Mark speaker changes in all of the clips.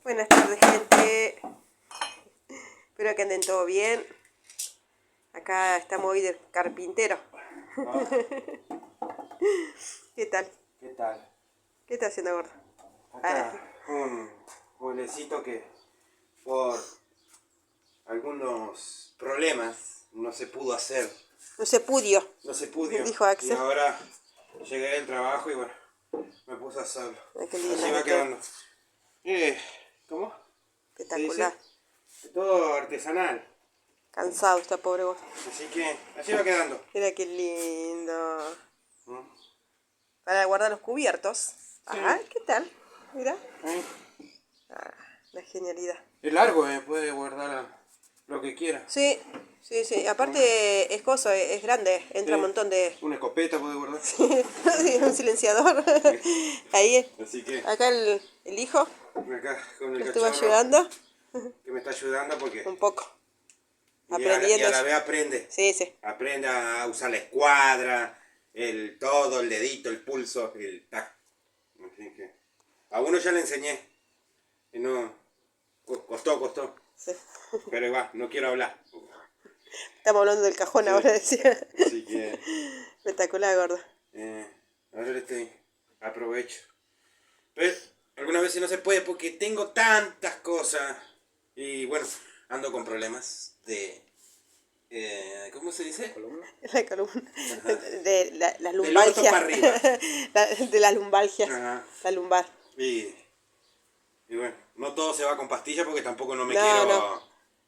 Speaker 1: Buenas tardes, gente. Espero que anden todo bien. Acá estamos hoy de carpintero. ¿Qué tal?
Speaker 2: ¿Qué tal?
Speaker 1: ¿Qué está haciendo, gordo?
Speaker 2: Acá un mueblecito que por algunos problemas no se pudo hacer.
Speaker 1: No se pudo.
Speaker 2: No se pudo.
Speaker 1: Dijo Axel.
Speaker 2: Y ahora llegué del trabajo y bueno, me puse a hacerlo.
Speaker 1: Ay, qué lindo,
Speaker 2: Así va quedando. ¿Cómo?
Speaker 1: Espectacular.
Speaker 2: ¿Se dice? Todo artesanal.
Speaker 1: Cansado está pobre vos.
Speaker 2: Así que así va quedando.
Speaker 1: Mira qué lindo.
Speaker 2: ¿Mm?
Speaker 1: Para guardar los cubiertos.
Speaker 2: Sí.
Speaker 1: Ajá, ¿qué tal? Mira.
Speaker 2: ¿Eh?
Speaker 1: La genialidad.
Speaker 2: Es largo, puede guardar lo que quiera.
Speaker 1: Sí, sí, sí. Aparte es cosa, es grande. Entra un montón de...
Speaker 2: Una escopeta puede guardar.
Speaker 1: un silenciador. Ahí.
Speaker 2: Así que
Speaker 1: Acá el hijo
Speaker 2: acá con el
Speaker 1: me estuvo
Speaker 2: cachorro
Speaker 1: ayudando.
Speaker 2: que me está ayudando porque
Speaker 1: Un poco.
Speaker 2: y
Speaker 1: Aprendiendo.
Speaker 2: a la vez aprende.
Speaker 1: Sí, sí.
Speaker 2: Aprende a usar la escuadra, el dedito, el pulso, el tac. Así que a uno ya le enseñé. Y no costó.
Speaker 1: Sí.
Speaker 2: Pero va, no quiero hablar.
Speaker 1: Estamos hablando del cajón
Speaker 2: Sí.
Speaker 1: ahora, decía.
Speaker 2: Así que
Speaker 1: Espectacular, gordo.
Speaker 2: ahora aprovecho. Pero algunas veces no se puede porque tengo tantas cosas. Y bueno, ando con problemas de... ¿cómo se dice?
Speaker 1: La columna.
Speaker 2: Ajá.
Speaker 1: De la
Speaker 2: Del orto
Speaker 1: lumbalgia.
Speaker 2: para arriba.
Speaker 1: De la lumbalgia.
Speaker 2: Ajá.
Speaker 1: La lumbar.
Speaker 2: Y bueno, no todo se va con pastillas porque tampoco no me
Speaker 1: No,
Speaker 2: quiero...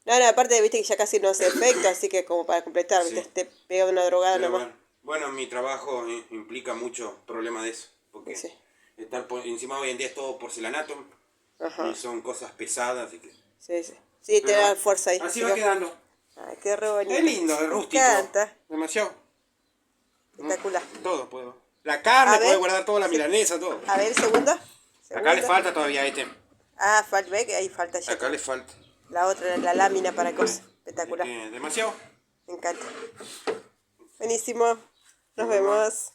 Speaker 1: no, aparte viste que ya casi no hace efecto, así que como para completar,
Speaker 2: Sí.
Speaker 1: te pega una drogada
Speaker 2: Pero
Speaker 1: nomás.
Speaker 2: bueno, mi trabajo implica mucho problema de eso. Porque
Speaker 1: Sí.
Speaker 2: estar encima hoy en día es todo porcelanato.
Speaker 1: Ajá.
Speaker 2: Y son cosas pesadas, así que...
Speaker 1: Sí, sí. Sí, te
Speaker 2: Pero
Speaker 1: da fuerza ahí.
Speaker 2: así
Speaker 1: ¿sí?
Speaker 2: va quedando.
Speaker 1: Ay, qué re bonito.
Speaker 2: Es lindo, es
Speaker 1: Me
Speaker 2: rústico.
Speaker 1: encanta.
Speaker 2: Demasiado.
Speaker 1: Espectacular.
Speaker 2: Todo puedo. La carne,
Speaker 1: A ver.
Speaker 2: puede guardar toda la
Speaker 1: Sí.
Speaker 2: milanesa, todo.
Speaker 1: A ver, segundo.
Speaker 2: Acá le falta todavía
Speaker 1: Ve que ahí falta ya.
Speaker 2: Acá le falta.
Speaker 1: La otra, la lámina para cosas. Espectacular.
Speaker 2: Demasiado.
Speaker 1: Me encanta. Buenísimo. Nos vemos.